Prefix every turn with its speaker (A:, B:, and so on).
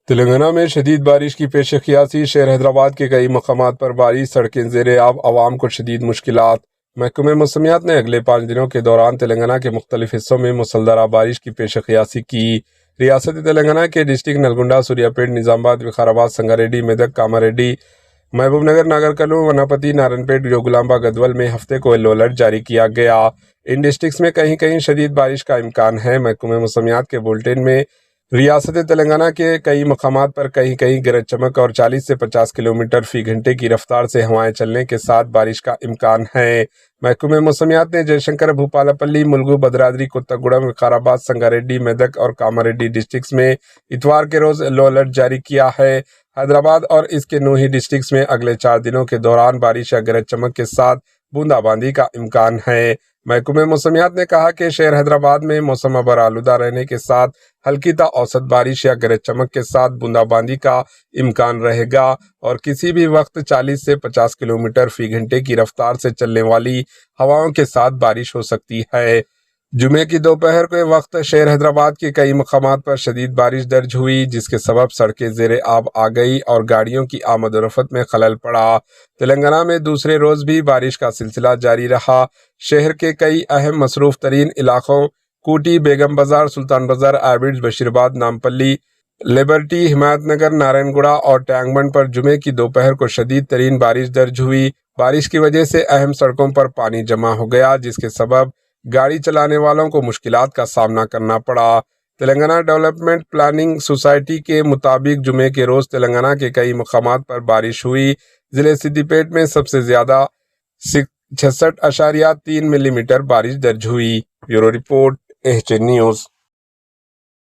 A: تلنگانہ میں شدید بارش کی پیش قیاسی، شہر حیدرآباد کے کئی مقامات پر بارش، سڑکیں زیر آب، عوام کو شدید مشکلات۔ محکمہ موسمیات نے اگلے 5 دنوں کے دوران تلنگانہ کے مختلف حصوں میں مسلسل بارش کی پیش قیاسی کی۔ ریاست تلنگانہ کے ڈسٹرکٹ نلگنڈا، سوریا پیٹ، نظام آباد، وقار سنگاریڈی، میدک، کاماریڈی، محبوب نگر، ناگر کرنول، وناپتی، نارائن پیٹ، جوگلامبا، گدول میں ہفتے کو یلو الرٹ جاری کیا گیا۔ ان ڈسٹرکٹس میں کہیں کہیں شدید بارش کا امکان ہے۔ محکمہ موسمیات کے بلیٹن میں ریاست تلنگانہ کے کئی مقامات پر کہیں کہیں گرج چمک اور 40 سے 50 کلومیٹر فی گھنٹے کی رفتار سے ہوائیں چلنے کے ساتھ بارش کا امکان ہے۔ محکمہ موسمیات نے جے شنکر، بھوپالا پلی، ملگو، بھدرادری، کوتاگوڑم، وقار آباد، سنگاریڈی، میدک اور کاماریڈی ڈسٹرکٹس میں اتوار کے روز یلو الرٹ جاری کیا ہے۔ حیدرآباد اور اس کے نوہی ڈسٹرکٹس میں اگلے 4 دنوں کے دوران بارش یا گرج چمک کے ساتھ بوندا باندی کا امکان ہے۔ محکمہ موسمیات نے کہا کہ شہر حیدرآباد میں موسم ابر آلودہ رہنے کے ساتھ ہلکی تا اوسط بارش یا گرج چمک کے ساتھ بوندا باندی کا امکان رہے گا اور کسی بھی وقت 40 سے 50 کلومیٹر فی گھنٹے کی رفتار سے چلنے والی ہواؤں کے ساتھ بارش ہو سکتی ہے۔ جمعے کی دوپہر کے وقت شہر حیدرآباد کے کئی مقامات پر شدید بارش درج ہوئی، جس کے سبب سڑکیں زیر آب آ گئی اور گاڑیوں کی آمد و رفت میں خلل پڑا۔ تلنگانہ میں دوسرے روز بھی بارش کا سلسلہ جاری رہا۔ شہر کے کئی اہم مصروف ترین علاقوں کوٹی، بیگم بازار، سلطان بازار، آئیبیڈز، بشیرآباد، نامپلی، لبرٹی، حمایت نگر، نارائن گوڑا اور ٹینک بنڈ پر جمعے کی دوپہر کو شدید ترین بارش درج ہوئی۔ بارش کی وجہ سے اہم سڑکوں پر پانی جمع ہو گیا، جس کے سبب گاڑی چلانے والوں کو مشکلات کا سامنا کرنا پڑا۔ تلنگانہ ڈیولپمنٹ پلاننگ سوسائٹی کے مطابق جمعے کے روز تلنگانہ کے کئی مقامات پر بارش ہوئی۔ ضلع سدی پیٹ میں سب سے زیادہ 66.3 ملی میٹر بارش درج ہوئی۔ Bureau report, H N news.